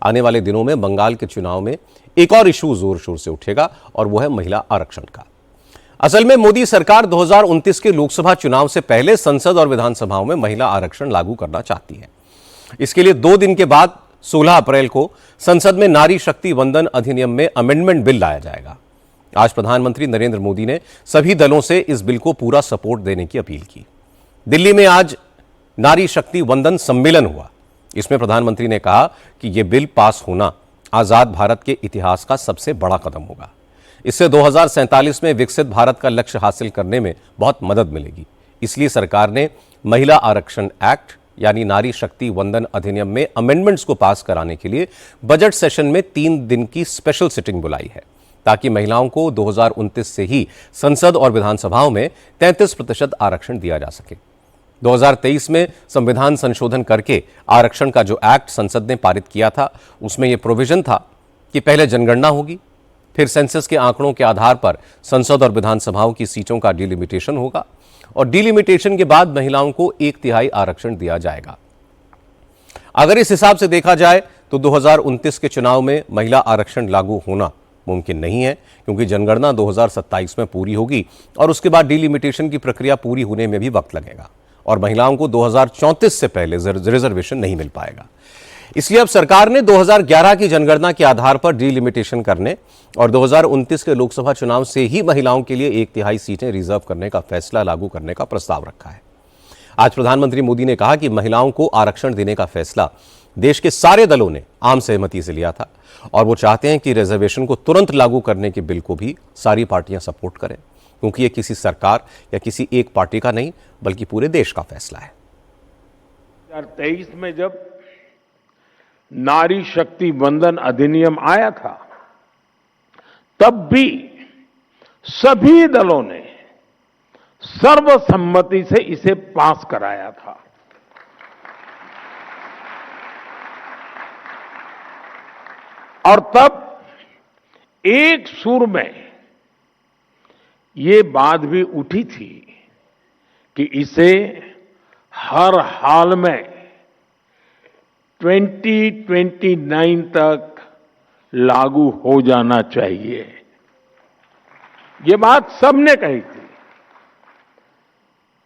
आने वाले दिनों में बंगाल के चुनाव में एक और इशू जोर शोर से उठेगा और वो है महिला आरक्षण का। असल में मोदी सरकार 2029 के लोकसभा चुनाव से पहले संसद और विधानसभाओं में महिला आरक्षण लागू करना चाहती है। इसके लिए 2 दिन के बाद 16 अप्रैल को संसद में नारी शक्ति वंदन अधिनियम में अमेंडमेंट बिल लाया जाएगा। आज प्रधानमंत्री नरेंद्र मोदी ने सभी दलों से इस बिल को पूरा सपोर्ट देने की अपील की। दिल्ली में आज नारी शक्ति वंदन सम्मेलन हुआ। इसमें प्रधानमंत्री ने कहा कि यह बिल पास होना आजाद भारत के इतिहास का सबसे बड़ा कदम होगा। इससे 2047 में विकसित भारत का लक्ष्य हासिल करने में बहुत मदद मिलेगी। इसलिए सरकार ने महिला आरक्षण एक्ट यानी नारी शक्ति वंदन अधिनियम में अमेंडमेंट्स को पास कराने के लिए बजट सेशन में 3 दिन की स्पेशल सिटिंग बुलाई है, ताकि महिलाओं को 2029 से ही संसद और विधानसभाओं में 33% आरक्षण दिया जा सके। 2023 में संविधान संशोधन करके आरक्षण का जो एक्ट संसद ने पारित किया था, उसमें यह प्रोविजन था कि पहले जनगणना होगी, फिर सेंसस के आंकड़ों के आधार पर संसद और विधानसभाओं की सीटों का डिलिमिटेशन होगा और डिलिमिटेशन के बाद महिलाओं को 1/3 आरक्षण दिया जाएगा। अगर इस हिसाब से देखा जाए तो 2029 के चुनाव में महिला आरक्षण लागू होना मुमकिन नहीं है, क्योंकि जनगणना 2027 में पूरी होगी और उसके बाद डिलिमिटेशन की प्रक्रिया पूरी होने में भी वक्त लगेगा और महिलाओं को 2034 से पहले रिजर्वेशन नहीं मिल पाएगा। इसलिए अब सरकार ने 2011 की जनगणना के आधार पर डिलिमिटेशन करने और 2029 के लोकसभा चुनाव से ही महिलाओं के लिए 1/3 सीटें रिजर्व करने का फैसला लागू करने का प्रस्ताव रखा है। आज प्रधानमंत्री मोदी ने कहा कि महिलाओं को आरक्षण देने का फैसला देश के सारे दलों ने आम सहमति से लिया था और वो चाहते हैं कि रिजर्वेशन को तुरंत लागू करने के बिल को भी सारी पार्टियां सपोर्ट करें, क्योंकि ये किसी सरकार या किसी एक पार्टी का नहीं बल्कि पूरे देश का फैसला है। 2023 में जब नारी शक्ति वंदन अधिनियम आया था, तब भी सभी दलों ने सर्वसम्मति से इसे पास कराया था। और तब एक सुर में ये बात भी उठी थी कि इसे हर हाल में 2029 तक लागू हो जाना चाहिए। ये बात सबने कही थी।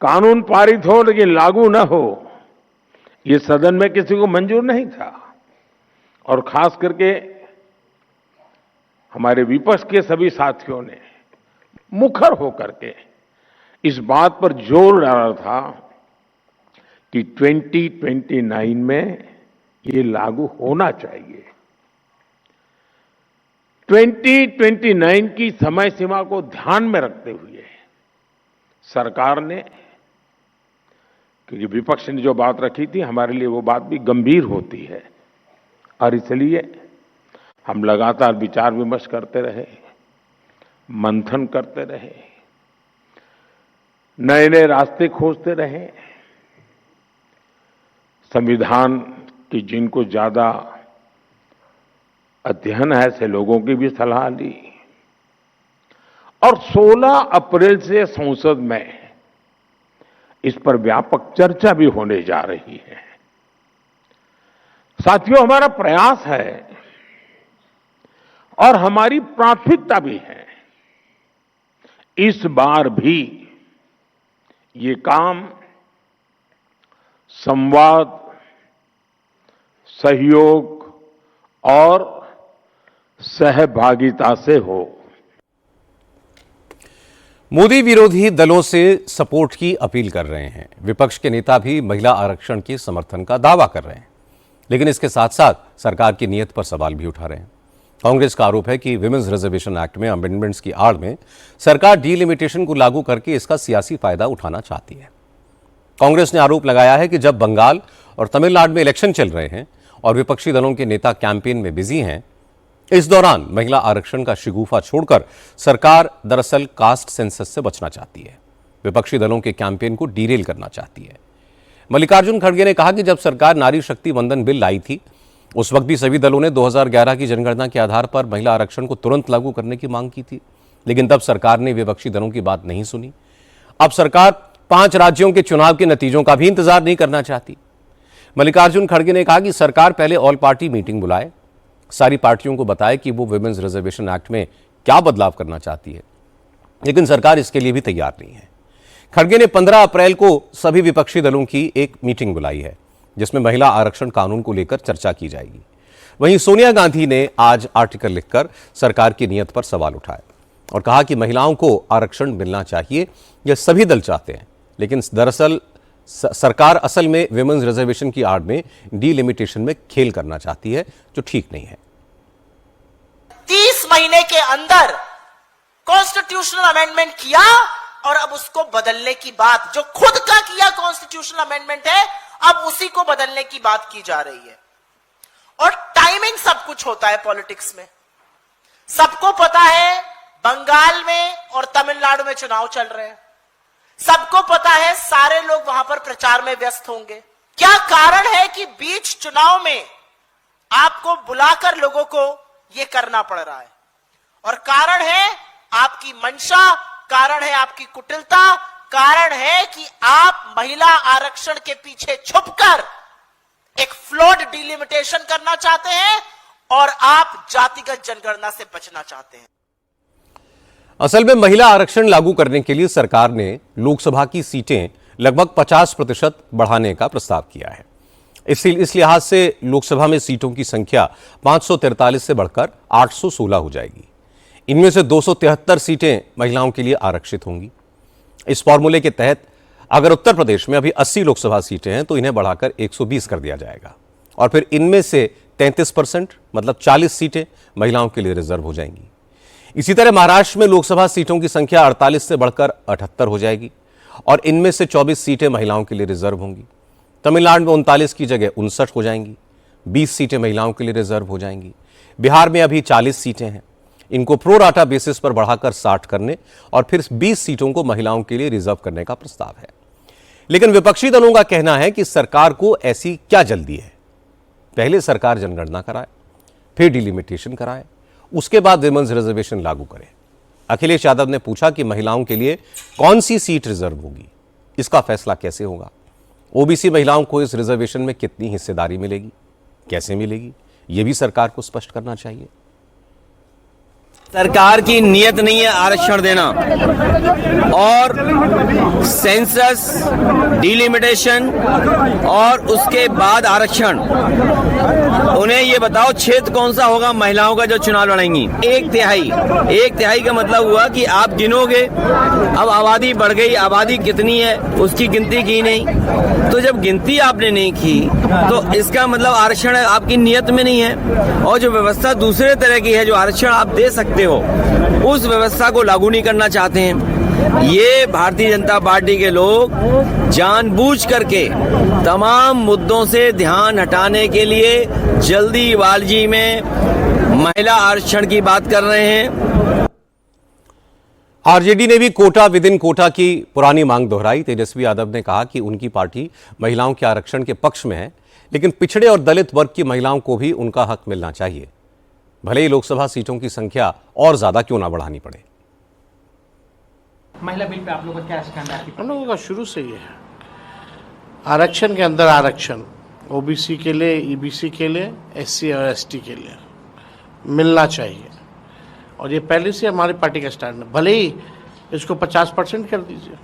कानून पारित हो लेकिन लागू न हो, ये सदन में किसी को मंजूर नहीं था और खास करके हमारे विपक्ष के सभी साथियों ने मुखर होकर के इस बात पर जोर डाला था कि 2029 में ये लागू होना चाहिए। 2029 की समय सीमा को ध्यान में रखते हुए सरकार ने, क्योंकि विपक्ष ने जो बात रखी थी हमारे लिए वो बात भी गंभीर होती है और इसलिए हम लगातार विचार विमर्श करते रहे, मंथन करते रहे, नए नए रास्ते खोजते रहे। संविधान की जिनको ज्यादा अध्ययन है ऐसे लोगों की भी सलाह ली और 16 अप्रैल से संसद में इस पर व्यापक चर्चा भी होने जा रही है। साथियों, हमारा प्रयास है और हमारी प्राथमिकता भी है, इस बार भी ये काम संवाद, सहयोग और सहभागिता से हो। मोदी विरोधी दलों से सपोर्ट की अपील कर रहे हैं। विपक्ष के नेता भी महिला आरक्षण के समर्थन का दावा कर रहे हैं, लेकिन इसके साथ साथ सरकार की नीयत पर सवाल भी उठा रहे हैं। कांग्रेस का आरोप है कि विमेंस रिजर्वेशन एक्ट में अमेंडमेंट्स की आड़ में सरकार डिलिमिटेशन को लागू करके इसका सियासी फायदा उठाना चाहती है। कांग्रेस ने आरोप लगाया है कि जब बंगाल और तमिलनाडु में इलेक्शन चल रहे हैं और विपक्षी दलों के नेता कैंपेन में बिजी हैं, इस दौरान महिला आरक्षण का शिगूफा छोड़कर सरकार दरअसल कास्ट सेंसस से बचना चाहती है, विपक्षी दलों के कैंपेन को डीरेल करना चाहती है। मल्लिकार्जुन खड़गे ने कहा कि जब सरकार नारी शक्ति वंदन बिल लाई थी, उस वक्त भी सभी दलों ने 2011 की जनगणना के आधार पर महिला आरक्षण को तुरंत लागू करने की मांग की थी, लेकिन तब सरकार ने विपक्षी दलों की बात नहीं सुनी। अब सरकार 5 राज्यों के चुनाव के नतीजों का भी इंतजार नहीं करना चाहती। मल्लिकार्जुन खड़गे ने कहा कि सरकार पहले ऑल पार्टी मीटिंग बुलाए, सारी पार्टियों को बताए कि वो विमेंस रिजर्वेशन एक्ट में क्या बदलाव करना चाहती है, लेकिन सरकार इसके लिए भी तैयार नहीं है। खड़गे ने 15 अप्रैल को सभी विपक्षी दलों की एक मीटिंग बुलाई है जिसमें महिला आरक्षण कानून को लेकर चर्चा की जाएगी। वहीं सोनिया गांधी ने आज आर्टिकल लिखकर सरकार की नीयत पर सवाल उठाए और कहा कि महिलाओं को आरक्षण मिलना चाहिए, यह सभी दल चाहते हैं, लेकिन दरअसल सरकार असल में विमेंस रिजर्वेशन की आड़ में डीलिमिटेशन में खेल करना चाहती है, जो ठीक नहीं है। 30 महीने के अंदर कॉन्स्टिट्यूशनल अमेंडमेंट किया और अब उसको बदलने की बात, जो खुद का किया कॉन्स्टिट्यूशनल अमेंडमेंट है, अब उसी को बदलने की बात की जा रही है। और टाइमिंग सब कुछ होता है पॉलिटिक्स में। सबको पता है बंगाल में और तमिलनाडु में चुनाव चल रहे हैं, सबको पता है सारे लोग वहां पर प्रचार में व्यस्त होंगे। क्या कारण है कि बीच चुनाव में आपको बुलाकर लोगों को यह करना पड़ रहा है? और कारण है आपकी मंशा, कारण है आपकी कुटिलता, कारण है कि आप महिला आरक्षण के पीछे छुपकर एक फ्लॉड डिलिमिटेशन करना चाहते हैं और आप जातिगत जनगणना से बचना चाहते हैं। असल में महिला आरक्षण लागू करने के लिए सरकार ने लोकसभा की सीटें लगभग 50% बढ़ाने का प्रस्ताव किया है। इस लिहाज से लोकसभा में सीटों की संख्या 543 से बढ़कर 816 हो जाएगी। इनमें से 273 सीटें महिलाओं के लिए आरक्षित होंगी। इस फॉर्मूले के तहत अगर उत्तर प्रदेश में अभी 80 लोकसभा सीटें हैं तो इन्हें बढ़ाकर 120 कर दिया जाएगा और फिर इनमें से 33% मतलब 40 सीटें महिलाओं के लिए रिजर्व हो जाएंगी। इसी तरह महाराष्ट्र में लोकसभा सीटों की संख्या 48 से बढ़कर 78 हो जाएगी और इनमें से 24 सीटें महिलाओं के लिए रिजर्व होंगी। तमिलनाडु में 39 की जगह 59 हो जाएंगी, 20 सीटें महिलाओं के लिए रिजर्व हो जाएंगी। बिहार में अभी 40 सीटें हैं, इनको प्रो राटा बेसिस पर बढ़ाकर 60 करने और फिर 20 सीटों को महिलाओं के लिए रिजर्व करने का प्रस्ताव है। लेकिन विपक्षी दलों का कहना है कि सरकार को ऐसी क्या जल्दी है, पहले सरकार जनगणना कराए, फिर डिलिमिटेशन कराए, उसके बाद विमेंस रिजर्वेशन लागू करे। अखिलेश यादव ने पूछा कि महिलाओं के लिए कौन सी सीट रिजर्व होगी, इसका फैसला कैसे होगा, ओबीसी महिलाओं को इस रिजर्वेशन में कितनी हिस्सेदारी मिलेगी, कैसे मिलेगी, यह भी सरकार को स्पष्ट करना चाहिए। सरकार की नीयत नहीं है आरक्षण देना और सेंसस, डिलिमिटेशन और उसके बाद आरक्षण। उन्हें ये बताओ क्षेत्र कौन सा होगा महिलाओं का जो चुनाव लड़ेंगी। एक तिहाई का मतलब हुआ कि आप गिनोगे, अब आबादी बढ़ गई, आबादी कितनी है उसकी गिनती की नहीं, तो जब गिनती आपने नहीं की तो इसका मतलब आरक्षण आपकी नीयत में नहीं है। और जो व्यवस्था दूसरे तरह की है, जो आरक्षण आप दे सकते हो, उस व्यवस्था को लागू नहीं करना चाहते हैं। ये भारतीय जनता पार्टी के लोग जानबूझ करके तमाम मुद्दों से ध्यान हटाने के लिए जल्दीबाजी में महिला आरक्षण की बात कर रहे हैं। आरजेडी ने भी कोटा विद इन कोटा की पुरानी मांग दोहराई। तेजस्वी यादव ने कहा कि उनकी पार्टी महिलाओं के आरक्षण के पक्ष में है, लेकिन पिछड़े और दलित वर्ग की महिलाओं को भी उनका हक मिलना चाहिए, भले ही लोकसभा सीटों की संख्या और ज्यादा क्यों ना बढ़ानी पड़े। महिला बिल पे आप लोगों का क्या स्टैंड है? हम लोगों का शुरू से ही है, आरक्षण के अंदर आरक्षण ओबीसी के लिए, ईबीसी के लिए, एससी और एसटी के लिए मिलना चाहिए और ये पहले से हमारी पार्टी का स्टैंड है, भले ही इसको 50% कर दीजिए।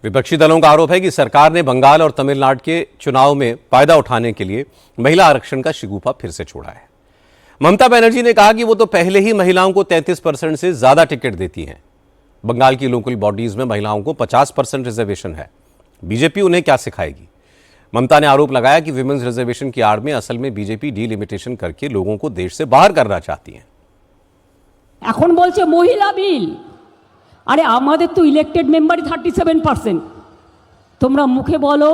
विपक्षी दलों का आरोप है कि सरकार ने बंगाल और तमिलनाडु के चुनाव में फायदा उठाने के लिए महिला आरक्षण का शिगुफा फिर से छोड़ा है। ममता बनर्जी ने कहा कि वो तो पहले ही महिलाओं को 33% से ज्यादा टिकट देती हैं। बंगाल की लोकल बॉडीज में महिलाओं को 50% रिजर्वेशन है, बीजेपी उन्हें क्या सिखाएगी। ममता ने आरोप लगाया कि विमेंस रिजर्वेशन की आड़ में असल में बीजेपी डिलिमिटेशन करके लोगों को देश से बाहर करना चाहती है। এখন বলছে মহিলা বিল, আরে আমাদের তো ইলেক্টেড মেম্বারই 37%। তোমরা মুখে বলো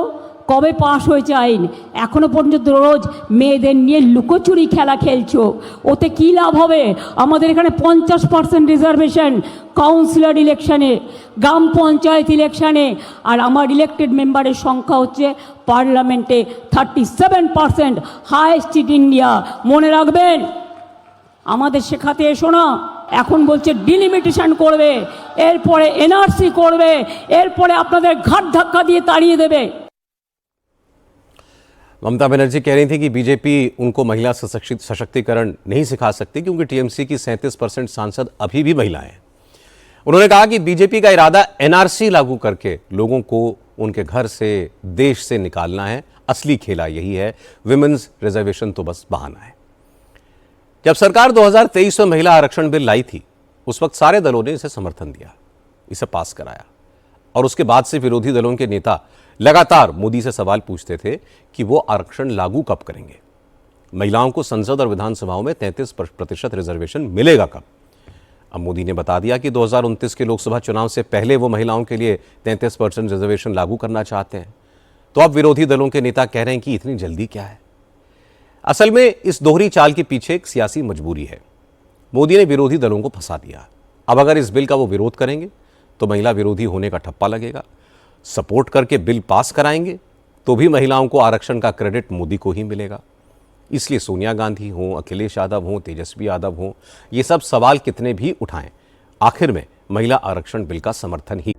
কবে পাস হয়েছে আইন, এখনো পর্যন্ত রোজ মেয়েদের নিয়ে লুকোচুরি খেলা খেলছো, ওতে কি লাভ হবে? আমাদের এখানে 50% রিজার্ভেশন কাউন্সিলর ইলেকশনে, গ্রাম পঞ্চায়েত ইলেকশনে, আর আমার ইলেক্টেড মেম্বারের সংখ্যা হচ্ছে পার্লামেন্টে 37%, হাইয়েস্ট ইন ইন্ডিয়া। মনে রাখবেন, আমাদের শেখাতে এসো না। এখন বলছে ডিলিমিটেশন করবে, এরপরে এনআরসি করবে, এরপরে আপনাদের ঘাট ধাক্কা দিয়ে তাড়িয়ে দেবে। ममता बनर्जी कह रही थी कि बीजेपी उनको महिला सशक्तिकरण नहीं सिखा सकती क्योंकि टीएमसी की 37% सांसद अभी भी महिलाएं हैं। उन्होंने कहा कि बीजेपी का इरादा एनआरसी लागू करके लोगों को उनके घर से, देश से निकालना है। असली खेला यही है, विमेन्स रिजर्वेशन तो बस बहाना है। जब सरकार 2023 में महिला आरक्षण बिल लाई थी, उस वक्त सारे दलों ने इसे समर्थन दिया, इसे पास कराया, और उसके बाद से विरोधी दलों के नेता लगातार मोदी से सवाल पूछते थे कि वो आरक्षण लागू कब करेंगे, महिलाओं को संसद और विधानसभाओं में 33% रिजर्वेशन मिलेगा कब। अब मोदी ने बता दिया कि 2029 के लोकसभा चुनाव से पहले वो महिलाओं के लिए 33% रिजर्वेशन लागू करना चाहते हैं। तो अब विरोधी दलों के नेता कह रहे हैं कि इतनी जल्दी क्या है। असल में इस दोहरी चाल के पीछे एक सियासी मजबूरी है। मोदी ने विरोधी दलों को फंसा दिया। अब अगर इस बिल का वो विरोध करेंगे तो महिला विरोधी होने का ठप्पा लगेगा। सपोर्ट करके बिल पास कराएंगे तो भी महिलाओं को आरक्षण का क्रेडिट मोदी को ही मिलेगा। इसलिए सोनिया गांधी हों, अखिलेश यादव हों, तेजस्वी यादव हों, ये सब सवाल कितने भी उठाएं, आखिर में महिला आरक्षण बिल का समर्थन ही